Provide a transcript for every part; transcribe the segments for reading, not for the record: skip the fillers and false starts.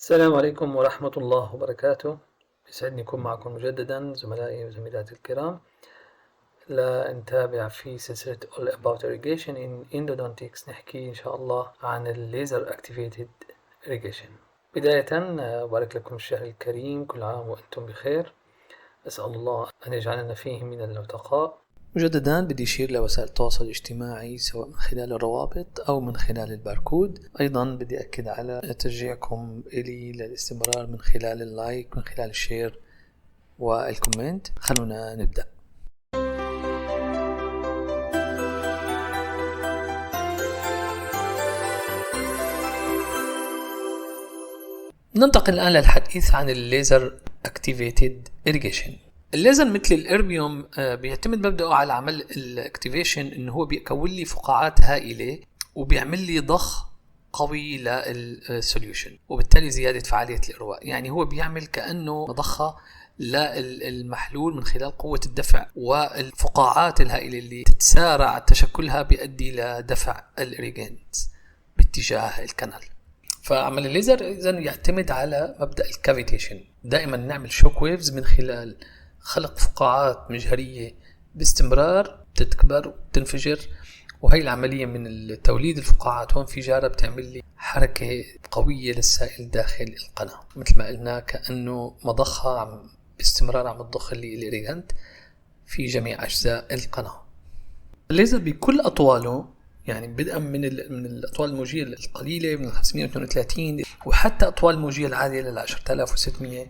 السلام عليكم ورحمة الله وبركاته. يسعدني أكون معكم مجددا زملائي وزميلاتي الكرام لنتابع في سلسلة All About Irrigation in Endodontics. نحكي إن شاء الله عن الليزر Activated Irrigation. بداية بارك لكم الشهر الكريم، كل عام وأنتم بخير. أسأل الله أن يجعلنا فيه من العتقاء. مجددا بدي أشير لوسائل التواصل الاجتماعي سواء من خلال الروابط أو من خلال الباركود. أيضا بدي أكد على تشجيعكم إلي للاستمرار من خلال اللايك، من خلال الشير والكومنت. خلونا نبدأ. ننتقل الآن للحديث عن الليزر Activated Irrigation. الليزر مثل الإربيوم بيعتمد مبدأه على عمل الأكتيفيشن، إنه هو بيكون لي فقاعات هائلة وبيعمل لي ضخ قوي للسوليوشن، وبالتالي زيادة فعالية الإرواء. يعني هو بيعمل كأنه مضخة للمحلول من خلال قوة الدفع، والفقاعات الهائلة اللي تتسارع تشكلها بيؤدي لدفع الإيريجنت باتجاه الكنال. فعمل الليزر إذن يعتمد على مبدأ الكافيتيشن. دائما نعمل شوك ويفز من خلال خلق فقاعات مجهرية باستمرار تتكبر وتنفجر، وهي العملية من توليد الفقاعات وانفجارها بتعمل لي حركة قوية للسائل داخل القناة، مثل ما قلنا كأنه مضخة باستمرار عم تضخ لي الإيريجنت في جميع أجزاء القناة. الليزر بكل أطواله، يعني بدءا من الأطوال الموجية القليلة من 532 وحتى أطوال الموجية العالية لل 10600،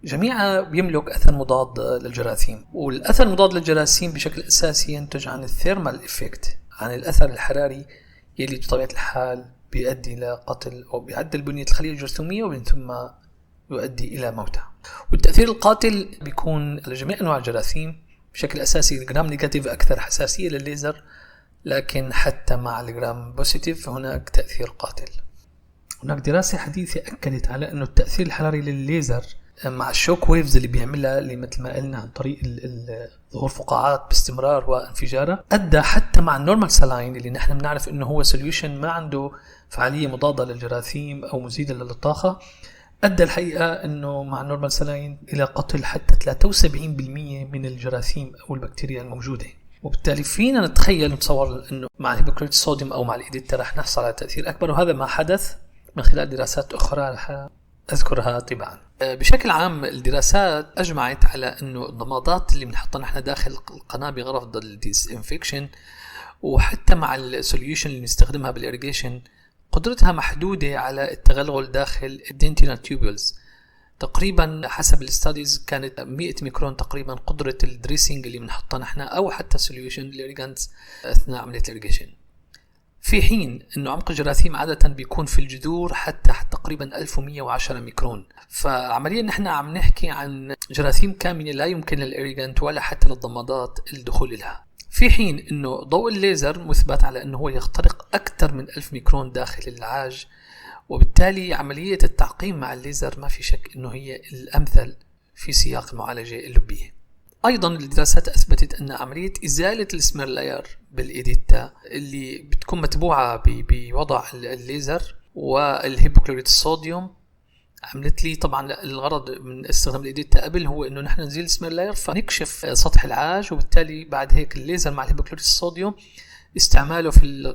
جميعها بيملك أثر مضاد للجراثيم. والأثر المضاد للجراثيم بشكل أساسي ينتج عن الثيرمال إفكت، عن الأثر الحراري يلي بطبيعة الحال بيؤدي إلى قتل أو بيعدل بنية الخلية الجرثومية ومن ثم يؤدي إلى موتها. والتأثير القاتل بيكون لجميع أنواع الجراثيم بشكل أساسي. الجرام نيجاتيف أكثر حساسية للليزر، لكن حتى مع الجرام بوزيتيف هناك تأثير قاتل. هناك دراسة حديثة أكدت على أنه التأثير الحراري للليزر مع الشوك ويفز اللي بيعملها، اللي مثل ما قلنا عن طريق ظهور فقاعات باستمرار وانفجارها، أدى حتى مع النورمال سلاين اللي نحن بنعرف أنه هو سوليوشن ما عنده فعالية مضادة للجراثيم أو مزيدة للطاقة، أدى الحقيقة أنه مع النورمال سلاين إلى قتل حتى 73% من الجراثيم أو البكتيريا الموجودة. وبالتالي فينا نتصور أنه مع الهيبوكلوريت الصوديوم أو مع الإيديتا رح نحصل على تأثير أكبر، وهذا ما حدث من خلال دراسات أخرى رح أذكرها طبعا. بشكل عام الدراسات أجمعت على أنه الضمادات اللي بنحطها نحن داخل القناة بغرض الديسإنفكشن وحتى مع السوليوشن اللي نستخدمها بالإيريجيشن قدرتها محدودة على التغلغل داخل الدنتينال تيوبولز. تقريبا حسب الستاديز كانت 100 ميكرون تقريبا قدرة الدريسينج اللي بنحطها نحن أو حتى سوليوشن الإيريجانتس أثناء عملية الإيريجيشن، في حين أنه عمق الجراثيم عادة بيكون في الجذور حتى تقريبا 1110 ميكرون. فعمليا نحن عم نحكي عن جراثيم كاملة لا يمكن للإيريجانت ولا حتى للضمادات الدخول لها، في حين أنه ضوء الليزر مثبت على أنه هو يخترق أكثر من 1000 ميكرون داخل العاج، وبالتالي عملية التعقيم مع الليزر ما في شك أنه هي الأمثل في سياق المعالجة اللبية. أيضا الدراسات أثبتت أن عملية إزالة السمير لاير بالإيديتا اللي بتكون متبوعة بوضع الليزر والهيبوكلوريت الصوديوم عملت لي طبعا الغرض من استخدام الإيديتا قبل هو أنه نحن نزيل السمير لاير فنكشف سطح العاج، وبالتالي بعد هيك الليزر مع الهيبوكلوريت الصوديوم استعماله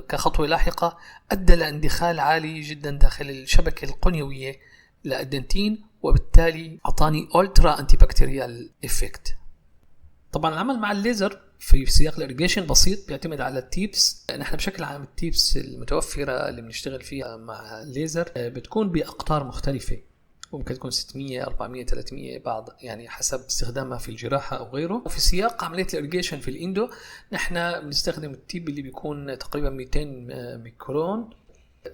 كخطوة لاحقة أدى لاندخال عالي جدا داخل الشبكة القنيوية للدنتين، وبالتالي أعطاني أولترا أنتي بكتيريال إفكت. طبعا العمل مع الليزر في سياق الإيريجيشن بسيط، بيعتمد على التيبس. نحن بشكل عام التيبس المتوفرة اللي بنشتغل فيها مع الليزر بتكون بأقطار مختلفة، ممكن تكون 600 400 300 بعض، يعني حسب استخدامها في الجراحة أو غيره. وفي سياق عملية الإيريجيشن في الإندو نحن بنستخدم التيب اللي بيكون تقريبا 200 ميكرون.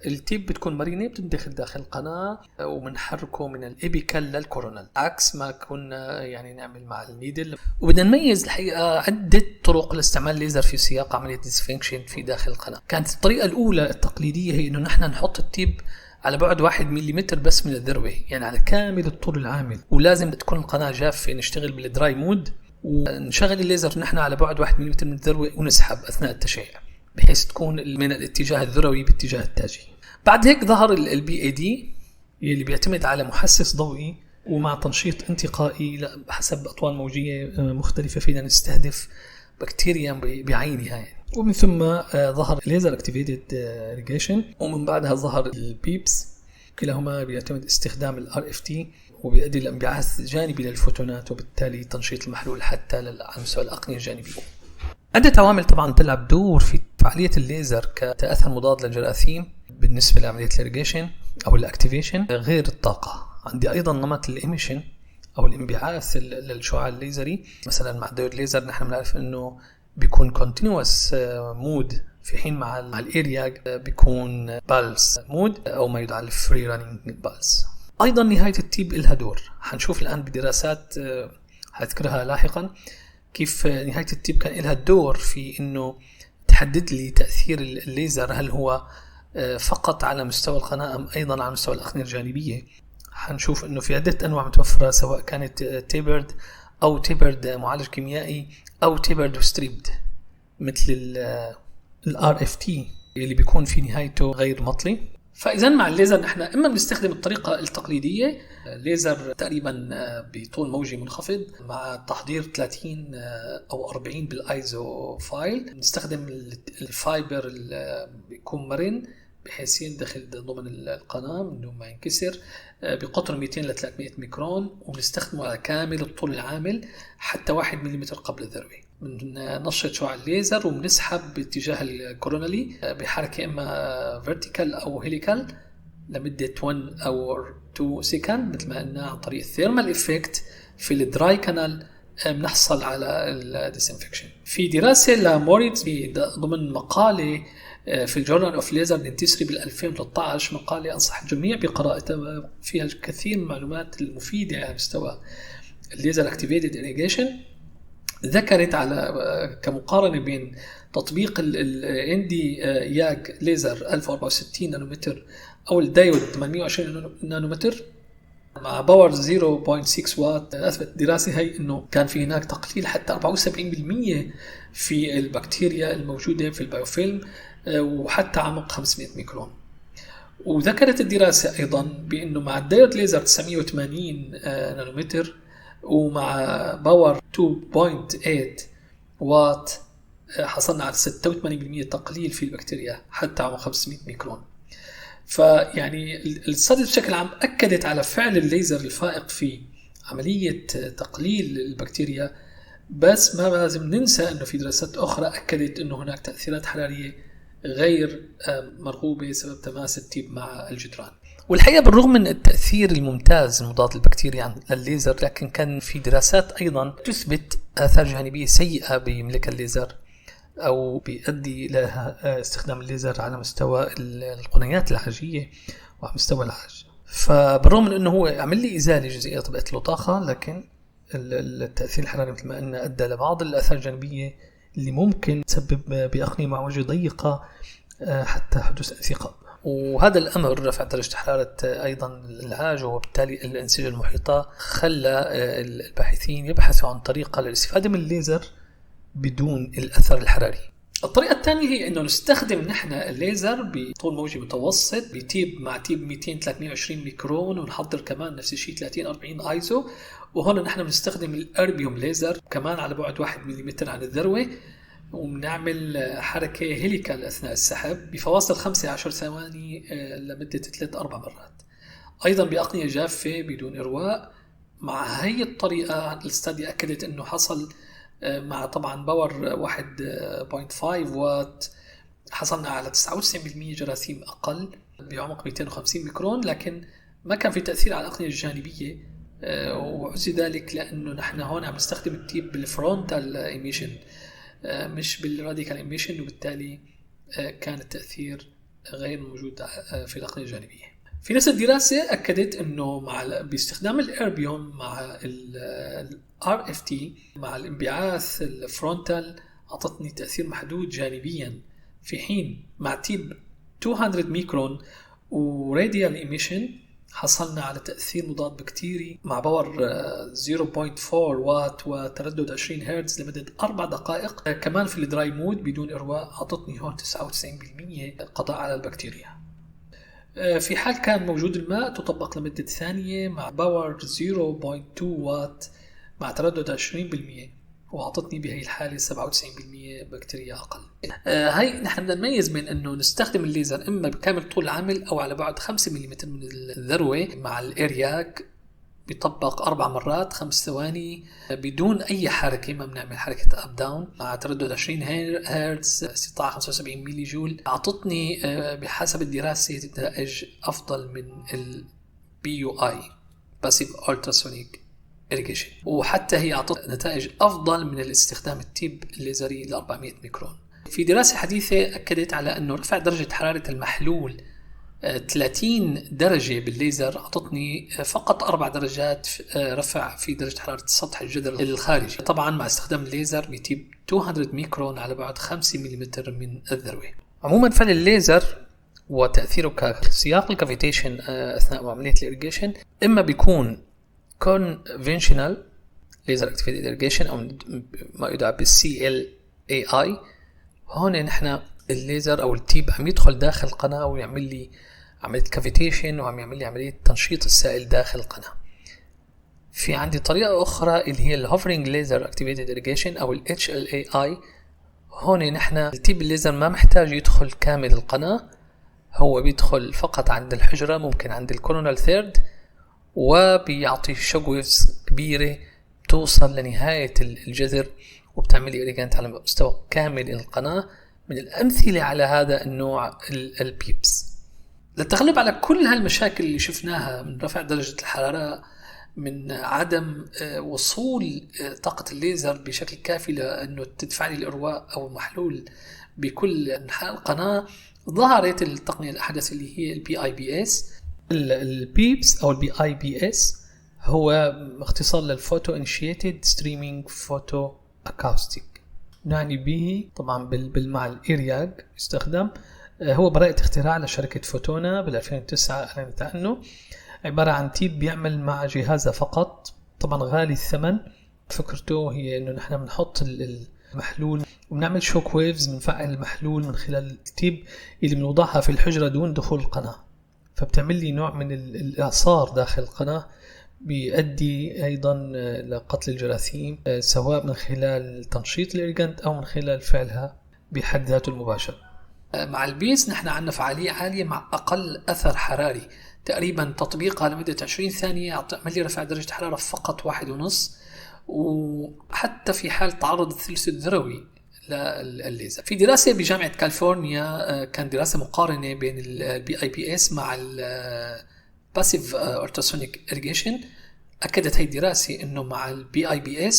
التيب بتكون مرينة بتندخل داخل القناة وبنحركه من الإبيكال للكورونال عكس ما كنا يعني نعمل مع النيدل. وبدنا نميز الحقيقة عدة طرق لاستعمال الليزر في سياق عملية ديسفنكشن في داخل القناة. كانت الطريقة الأولى التقليدية هي إنه نحن نحط التيب على بعد 1 ملم بس من الذروة، يعني على كامل الطول العامل، ولازم تكون القناة جافة. نشتغل بالدراي مود ونشغل الليزر نحن على بعد 1 ملم من الذروة ونسحب أثناء التشعيع بحيث تكون من الاتجاه الذروي باتجاه التاجي. بعد هيك ظهر البي اي دي اللي بيعتمد على محسس ضوئي ومع تنشيط انتقائي حسب أطوال موجية مختلفة فينا نستهدف بكتيريا بعينها يعني. ومن ثم ظهر ليزر اكتيفيتد إيريجيشن، ومن بعدها ظهر البيبس، كلاهما بيعتمد استخدام ال RFT وبيؤدي لانبعاث جانبي للفوتونات وبالتالي تنشيط المحلول حتى على مستوى الأقنية الجانبية. عدة عوامل طبعا تلعب دور في فعالية الليزر كتأثر مضاد للجراثيم بالنسبة لعملية الإيريجيشن أو الأكتيفيشن غير الطاقة. عندي أيضا نمط الإيميشن أو الانبعاث للشعاع الليزري. مثلا مع الديود ليزر نحن بنعرف أنه بيكون continuous مود، في حين مع الإيرياج بيكون بالس مود أو ما يدعى الفري رانينج بالس. أيضا نهاية التيب لها دور، حنشوف الآن بدراسات هذكرها لاحقا كيف نهاية التيب كان لها دور في أنه تحدد لي تأثير الليزر، هل هو فقط على مستوى القناة أم أيضا على مستوى الأقنية الجانبية. حنشوف أنه في عدة أنواع متوفرة، سواء كانت تيبرد أو تيبرد معالج كيميائي أو تيبرد وستريبد، مثل ال RFT اللي بيكون في نهايته غير مطلي. فإذا مع الليزر نحن إما بنستخدم الطريقة التقليدية، ليزر تقريبا بطول موجي منخفض مع تحضير 30 أو 40 بالآيزو فايل. بنستخدم الفايبر اللي بيكون مرن بحيث يندخل ضمن القناة من دون ما ينكسر، بقطر 200 ل 300 ميكرون، وبنستخدمه على كامل الطول العامل حتى 1 ملم قبل الذروة. بننشط شعاع الليزر وبنسحب باتجاه الكورونالي بحركة إما فيرتيكال أو هيليكال لمدة 1 أو 2 سكند مثل ما قلنا. عن طريق الثيرمال إفكت في الدراي كانال بنحصل على الديسانفكشن. في دراسة لموريتز ضمن مقالة في الجورنال اوف ليزر دنتستري بال 2013، مقالة أنصح الجميع بقراءتها، فيها الكثير من المعلومات المفيدة على مستوى الليزر اكتيفيتد إيريجيشن. ذكرت على كمقارنة بين تطبيق الاندي ياج ليزر 1064 نانومتر أو الدايود 820 نانومتر مع باور 0.6 وات. أثبت الدراسة هي أنه كان في هناك تقليل حتى 74% في البكتيريا الموجودة في البيوفيلم وحتى عمق 500 ميكرون. وذكرت الدراسة أيضا بأنه مع الدايود ليزر 980 نانومتر ومع باور 2.8 وات حصلنا على 86% تقليل في البكتيريا حتى عمق 500 ميكرون. فيعني الستدي بشكل عام أكدت على فعل الليزر الفائق في عملية تقليل البكتيريا، بس ما لازم ننسى أنه في دراسات أخرى أكدت أنه هناك تأثيرات حرارية غير مرغوبة سبب تماس التيب مع الجدران. والحقيقة بالرغم من التأثير الممتاز المضاد للبكتيريا للليزر، لكن كان في دراسات أيضا تثبت آثار جانبية سيئة بيملكها الليزر أو بيؤدي إلى استخدام الليزر على مستوى القنيات العاجية وعلى مستوى العاج. فبالرغم من أنه هو عمل لي إزالة جزئية طبقة الوطاقة، لكن التأثير الحراري مثل ما قلنا أدى لبعض الآثار الجانبية اللي ممكن تسبب بأقنية معوجة ضيقة حتى حدوث انثقاب. وهذا الأمر رفع درجة حرارة أيضا العاج وبالتالي الأنسجة المحيطة، خلى الباحثين يبحثوا عن طريقة للاستفادة من الليزر بدون الأثر الحراري. الطريقة الثانية هي أنه نستخدم نحن الليزر بطول موجي متوسط بتيب مع تيب 200-320 ميكرون، ونحضر كمان نفس الشيء 30-40 ايزو. وهنا نحن بنستخدم الأربيوم ليزر كمان على بعد 1 ملم عن الذروة، وبنعمل حركة هيليكال أثناء السحب بفواصل 15 ثواني لمدة 3-4 مرات. أيضا بأقنية جافة بدون إرواء. مع هي الطريقة الاستادي أكدت أنه حصل مع طبعا باور 1.5 وات حصلنا على 99% جراثيم أقل بعمق 250 ميكرون، لكن ما كان في تأثير على الأقنية الجانبية. وعزي ذلك لأنه نحن هون عم نستخدم التيب بالفرونتال إيميشن مش بالراديكال إيميشن، وبالتالي كان التأثير غير موجود في الأقنية الجانبية. في نفس الدراسة أكدت أنه باستخدام الإربيوم مع ال RFT مع الانبعاث الفرونتال أعطتني تأثير محدود جانبيا، في حين مع تيب 200 ميكرون وراديال إيميشن حصلنا على تأثير مضاد بكتيري مع باور 0.4 وات وتردد 20 هرتز لمدة 4 دقائق. كمان في الدراي مود بدون إرواء أعطتني هون 99% قضاء على البكتيريا. في حال كان موجود الماء تطبق لمدة ثانية مع باور 0.2 وات مع تردد 20%، وأعطتني بهي الحالة 97% بكتيريا أقل. هاي نحن بدنا نميز بين أنه نستخدم الليزر إما بكامل طول العمل أو على بعد 5 ملم من الذروة مع الإيرياك، بيطبق 4 مرات 5 ثواني بدون أي حركة، ما بنعمل حركة أب داون مع تردد 20 هرتز استطاعة 75 ميلي جول. أعطتني بحسب الدراسة نتائج أفضل من ال PUI Passive Ultrasonic Irrigation، وحتى هي أعطت نتائج أفضل من الاستخدام التيب الليزري ل 400 ميكرون. في دراسة حديثة أكدت على أنه رفع درجة حرارة المحلول 30 درجة بالليزر أعطتني فقط 4 درجات رفع في درجة حرارة سطح الجذر الخارجي، طبعا مع استخدام الليزر بتيب 200 ميكرون على بعد 5 ملم من الذروة. عموما فعل الليزر وتأثيره كسياق الكافيتيشن أثناء عملية الإريجيشن إما بيكون conventional laser activated irrigation أو ما يدعى بالCLAI. هون نحن الليزر أو التيب عم يدخل داخل القناة ويعمل لي عملية كافيتيشن وعم يعمل لي عملية تنشيط السائل داخل القناة. في عندي طريقة أخرى اللي هي الهوفرينج ليزر اكتيفيتد إريجيشن أو HLAI. هون نحن التيب الليزر ما محتاج يدخل كامل القناة، هو بيدخل فقط عند الحجرة، ممكن عند الكورونال ثيرد، وبيعطي شوك ويفز كبيرة توصل لنهاية الجذر وبتعمل لي إريجانت على مستوى كامل القناة. من الأمثلة على هذا النوع البيبس. للتغلب على كل هالمشاكل اللي شفناها من رفع درجة الحرارة، من عدم وصول طاقة الليزر بشكل كافي لأنه تدفع لي الإرواء أو المحلول بكل أنحاء القناة، ظهرت التقنية الأحدث اللي هي PIBS. البيبس أو PIBS هو اختصار للفوتو انيشيتد ستريمينج فوتو اكاوستيك، نعني به طبعا مع الإيرياج يستخدم. هو براءة اختراع لشركة فوتونا بال2009 أعلنت عنه. عبارة عن تيب بيعمل مع جهازه فقط، طبعا غالي الثمن. فكرته هي انه نحن بنحط المحلول وبنعمل شوك ويفز، بنفعل المحلول من خلال التيب اللي بنوضعها في الحجرة دون دخول القناة، فبتعمل لي نوع من الإعصار داخل القناة، بيؤدي أيضا لقتل الجراثيم سواء من خلال تنشيط الإيرجنت أو من خلال فعلها بحد ذاته المباشر. مع البيس نحن عندنا فعالية عالية مع أقل أثر حراري، تقريبا تطبيقها لمدة 20 ثانية عمل لي رفع درجة حرارة فقط 1.5، وحتى في حال تعرض الثلث الذروي للليزر. في دراسة بجامعة كاليفورنيا كان دراسة مقارنة بين PIBS مع Passive Ultrasonic Irrigation. أكدت هذه الدراسة أنه مع PIBS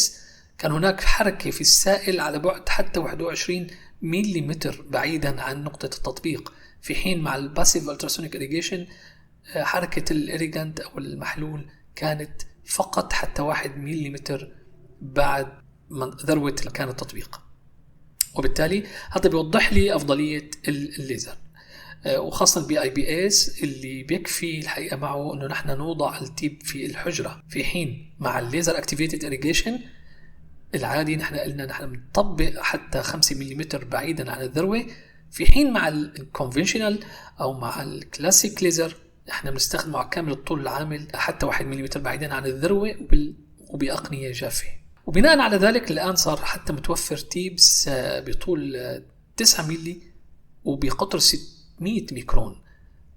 كان هناك حركة في السائل على بعد حتى 21 ملم بعيدا عن نقطة التطبيق، في حين مع Passive Ultrasonic Irrigation حركة الإيريجانت أو المحلول كانت فقط حتى 1 ملم بعد ذروة كان التطبيق. وبالتالي هذا بيوضح لي أفضلية الليزر، وخاصة PIBS اللي بيكفي الحقيقة معه أنه نحن نوضع التيب في الحجرة، في حين مع الليزر اكتيفيتد إريجيشن العادي نحن قلنا نحن بنطبق حتى 5 ملم بعيدا عن الذروة، في حين مع الكونفنشنال أو مع الكلاسيك ليزر احنا بنستخدم مع كامل الطول العامل حتى 1 ملم بعيدا عن الذروة وبأقنية جافة. وبناء على ذلك الآن صار حتى متوفر تيبس بطول 9 ملي وبقطر 600 ميكرون.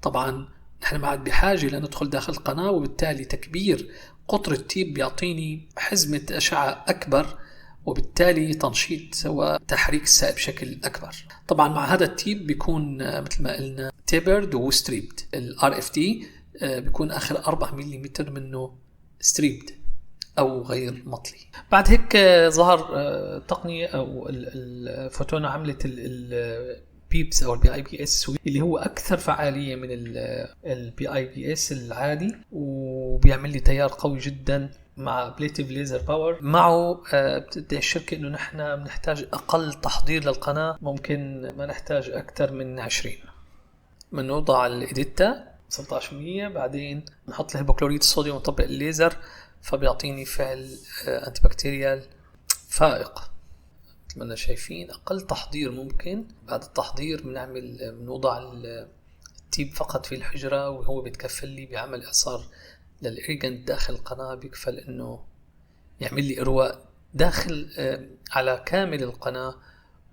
طبعا نحن ما عاد بحاجة لندخل داخل القناة، وبالتالي تكبير قطر التيب بيعطيني حزمة أشعة أكبر، وبالتالي تنشيط وتحريك السائل بشكل أكبر. طبعا مع هذا التيب بيكون مثل ما قلنا تيبرد وستريبد. الRFD بيكون آخر 4 ملم منه ستريبد أو غير مطلي. بعد هيك ظهر تقنية أو الفوتونا عملت البيبس أو PIBS اللي هو أكثر فعالية من PIBS العادي، وبيعمل لي تيار قوي جدا مع بليتيف ليزر باور. معه بتدعي الشركة إنه نحن بنحتاج أقل تحضير للقناة، ممكن ما نحتاج أكثر من 20. بنوضع الإديتا 17%، بعدين نحط له هيبوكلوريت الصوديوم ونطبق الليزر، فبيعطيني فعل أنتي بكتيريال فائق. مثل ما شايفين أقل تحضير ممكن. بعد التحضير بنوضع تيب فقط في الحجرة، وهو بيتكفل لي بعمل إعصار للإيريجنت داخل القناة، بيكفل إنه يعمل لي إرواء داخل على كامل القناة،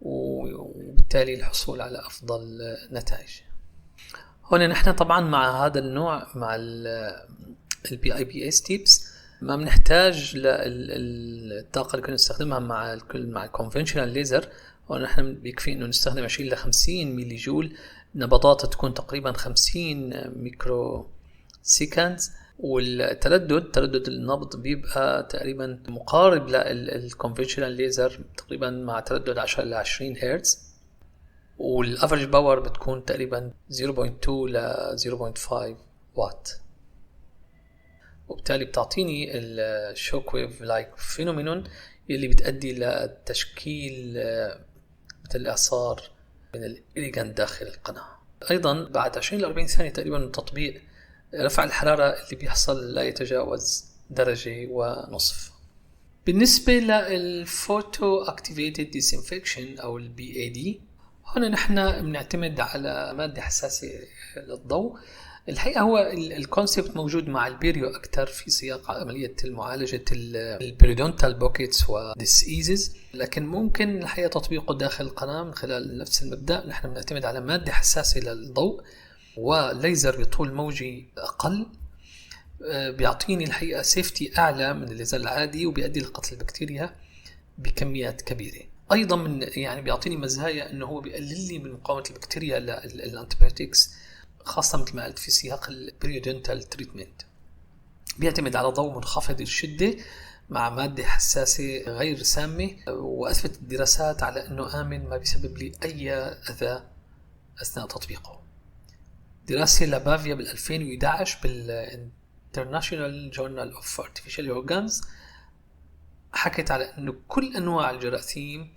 وبالتالي الحصول على أفضل نتائج. هنا نحن طبعا مع هذا النوع، مع البي اي بي اس تيبس، ما بنحتاج للطاقة اللي كنا نستخدمها مع الكونفنشنال ليزر. ونحن بيكفي انه نستخدم 20 ل 50 ملي جول، نبضات تكون تقريبا 50 ميكرو سيكندز، تردد النبض بيبقى تقريبا مقارب للكونفنشنال ليزر، تقريبا مع تردد 10 ل 20 هرتز، والافرج باور بتكون تقريبا 0.2 ل 0.5 وات، وبالتالي بتعطيني الشوك ويف لايك فينومينون اللي بتؤدي لتشكيل مثل الإعصار من الإيريجنت داخل القناة. أيضا بعد 20 ل 40 ثانية تقريبا من تطبيق، رفع الحرارة اللي بيحصل لا يتجاوز 1.5 درجة. بالنسبة للفوتو اكتيفيتد ديسانفكشن أو البي اي دي، هنا نحن بنعتمد على مادة حساسة للضوء. الحقيقة هو الكونسيبت موجود مع البيريو أكثر في سياق عملية معالجة البيريودونتال بوكيتس وديسيزز، لكن ممكن الحقيقة تطبيقه داخل القناة من خلال نفس المبدأ. نحن بنعتمد على مادة حساسة للضوء وليزر بطول موجي أقل، بيعطيني الحقيقة سيفتي أعلى من الليزر العادي، وبيؤدي لقتل البكتيريا بكميات كبيرة. أيضا يعني بيعطيني مزايا أنه هو بيقلل لي من مقاومة البكتيريا للأنتيبيوتكس، خاصة مثل ما قلت في سياق البريودنتال تريتمنت. بيعتمد على ضوء منخفض الشدة مع مادة حساسة غير سامة، وأثبت الدراسات على أنه آمن، ما بيسبب لي أي أذى أثناء تطبيقه. دراسة لبافيا بال 2011 بالانترناشونال جورنال اوف ارتفيشال اورجانز حكت على انه كل انواع الجراثيم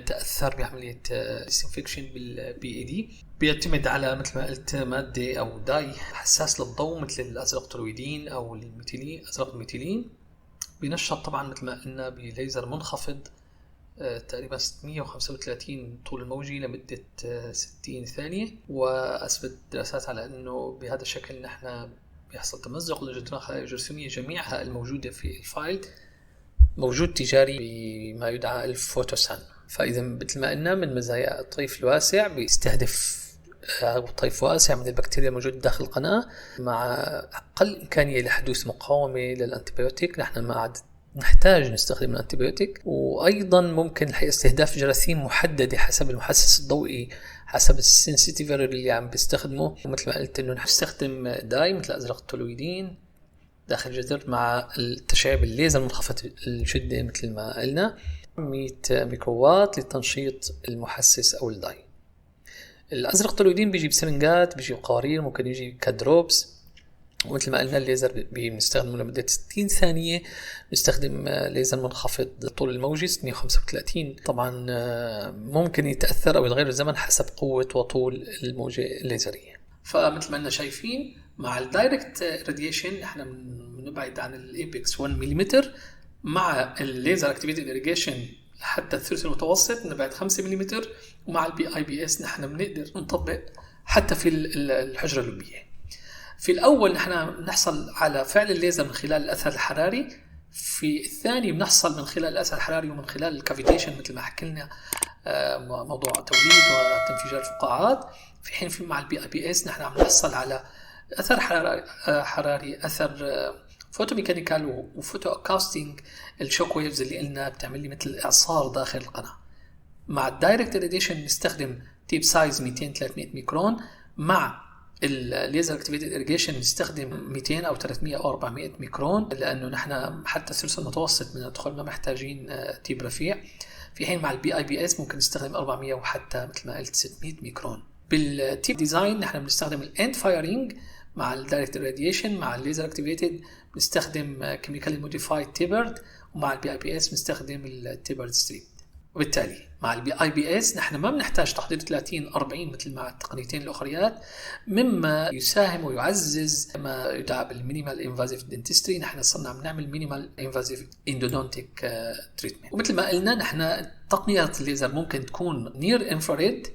تاثر بعمليه ديسانفكشن بالبي اي دي. بيعتمد على مثل ما قلت ماده او داي حساس للضوء مثل الازرق تولويدين او الميثيلين، ازرق الميثيلين. بينشط طبعا مثل ما قلنا بليزر منخفض تقريبا 635 طول الموجي لمده 60 ثانيه، واثبت دراسات على انه بهذا الشكل نحن بيحصل تمزق للجدران الخلايا الجرثوميه جميعها الموجوده في الفايل، موجود تجاري بما يدعى الفوتوسان. فإذا مثل ما قلنا من مزايا الطيف الواسع، بيستهدف طيف واسع من البكتيريا الموجودة داخل القناة مع أقل إمكانية لحدوث مقاومة للأنتيبيوتيك. نحن ما عاد نحتاج نستخدم الأنتيبيوتيك، وأيضا ممكن الحقيقة استهداف جراثيم محددة حسب المحسس الضوئي، حسب السنسيتيفر اللي عم بيستخدمه. ومثل ما قلت إنه نستخدم داي مثل أزرق التولويدين داخل الجذر مع التشعيب الليزر منخفض الشدة مثل ما قلنا 100 ميكرووات لتنشيط المحسس أو الداي. الأزرق التولويدين بيجي بسرنجات، بيجي بقوارير، ممكن يجي كدروبس. ومثل ما قلنا الليزر بنستخدمه لمدة 60 ثانية. نستخدم ليزر منخفض طول الموجي 635. طبعا ممكن يتأثر أو يتغير الزمن حسب قوة وطول الموجة الليزرية. فمثل ما قلنا شايفين مع الدايركت راديشن نحن بنبعد عن الايبكس 1 ملم، مع الليزر اكتيفيتد إيريجيشن حتى الثلث المتوسط نبعد 5 ملم، ومع البي اي بي اس نحن بنقدر نطبق حتى في الحجرة اللوبية. في الأول نحن بنحصل على فعل الليزر من خلال الأثر الحراري، في الثاني بنحصل من خلال الأثر الحراري ومن خلال الكافيتيشن مثل ما حكينا موضوع توليد وتنفيجات الفقاعات. في حين مع البي اي بي اس نحن عم نحصل على أثر حراري، أثر فوتوميكانيكال وفوتو اكاستينج، الشوك ويفز اللي قلنا بتعمل لي مثل إعصار داخل القناة. مع الدايركت راديشن نستخدم تيب سايز 200-300 ميكرون، مع الليزر اكتيفيتد إيريجيشن نستخدم 200 أو 300 أو 400 ميكرون، لأنه نحن حتى الثلث المتوسط من الدخول ما محتاجين تيب رفيع. في حين مع البي اي بي اس ممكن نستخدم 400 وحتى مثل ما قلت 600 ميكرون. بالتيب ديزاين نحن بنستخدم الاند فايرنج مع الدايركت راديشن، مع الليزر اكتيفيتد بنستخدم كيميكالي موديفايد تيبرد، ومع البي اي بي اس بنستخدم التيبرد ستريب. وبالتالي مع البي اي بي اس نحن ما بنحتاج تحضير 30-40 مثل مع التقنيتين الاخريات، مما يساهم ويعزز ما يدعى بالمينيمال انفازيف دنتستري. نحن صرنا عم نعمل مينيمال انفازيف اندودونتيك تريتمنت. ومثل ما قلنا نحن تقنيات الليزر ممكن تكون نير انفراريد،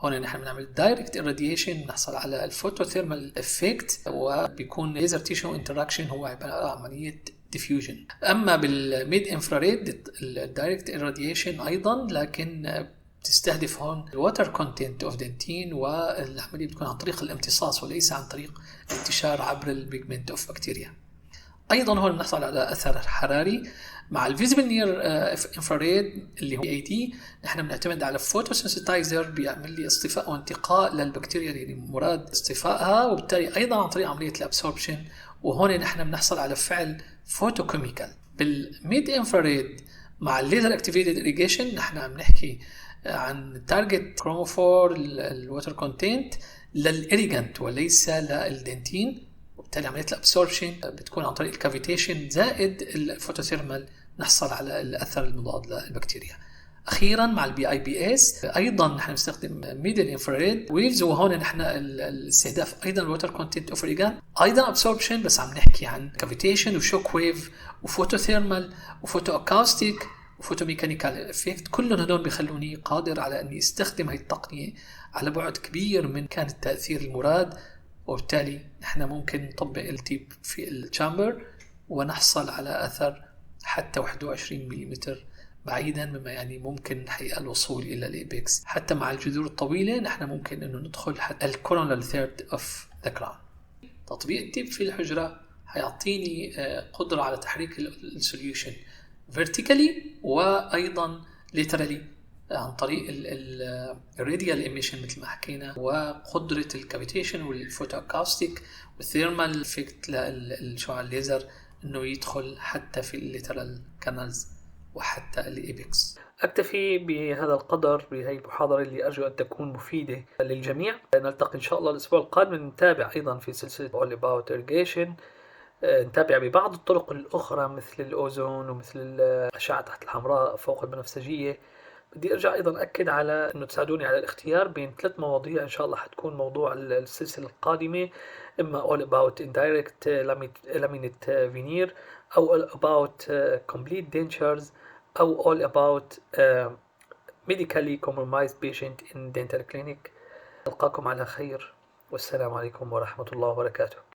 هون نحن بنعمل دايركت irradiation، نحصل على الفوتوثيرمال افكت، وبيكون ليزر تيشو انتراكشن هو عباره عن عمليه ديفيوجن. اما بالميد انفراريد الدايركت irradiation ايضا، لكن بتستهدف هون الواتر كونتنت اوف دنتين، والعمليه بتكون عن طريق الامتصاص وليس عن طريق انتشار عبر البيجمنت اوف بكتيريا. ايضا هون بنحصل على اثر حراري. مع الفيزبل نير انفراريد اللي هو AD، نحن بنعتمد على فوتوسنسيتايزر بيعمل لي اصطفاء وانتقاء للبكتيريا اللي مراد اصطفائها، وبالتالي ايضا عن طريق عمليه الابسوربشن. وهون نحن بنحصل على فعل فوتوكيميكال. بالميد انفراريد مع الليزر اكتيفيتد اريجيشن نحن عم نحكي عن تارجت كروموفور الووتر كونتنت للإيريجنت وليس للدنتين، وبالتالي عمليه الابسوربشن بتكون عن طريق الكافيتيشن زائد الفوتوثيرمال، نحصل على الاثر المضاد للبكتيريا. اخيرا مع الBIBS ايضا نحن نستخدم ميدل انفراريد ويفز، وهون نحن الاستهداف ايضا الووتر كونتنت اوف ايريجان، ايضا ابسوربشن، بس عم نحكي عن كافيتيشن وشوك ويف وفوتوثيرمال وفوتو اكاوستيك وفوتو ميكانيكال افكت. كلهم هدول بيخلوني قادر على اني استخدم هاي التقنيه على بعد كبير من كان التاثير المراد، وبالتالي نحن ممكن نطبق التيب في الشامبر ونحصل على أثر حتى 21 ملم بعيدا، مما يعني ممكن حقيقة الوصول إلى الإيبكس. حتى مع الجذور الطويلة نحن ممكن أنه ندخل حتى الكورونال ثيرد أوف ذا كراون. تطبيق التيب في الحجرة هيعطيني قدرة على تحريك السوليوشن vertically وأيضا laterally عن طريق الراديال ايميشن مثل ما حكينا، وقدرة الكافيتيشن والفوتو اكاوستيك والثيرمال افكت للشعاع الليزر انه يدخل حتى في الليترال كانالز وحتى الايبكس. اكتفي بهذا القدر بهذه المحاضرة اللي ارجو ان تكون مفيدة للجميع. نلتقي ان شاء الله الاسبوع القادم، نتابع ايضا في سلسلة All About Irrigation، نتابع ببعض الطرق الاخرى مثل الاوزون ومثل الاشعة تحت الحمراء فوق البنفسجية. بدي ارجع ايضا اكد على انه تساعدوني على الاختيار بين 3 مواضيع ان شاء الله حتكون موضوع السلسله القادمه، اما all about indirect laminate veneer، او all about complete dentures، او all about medically compromised patient in dental clinic. القاكم على خير، والسلام عليكم ورحمه الله وبركاته.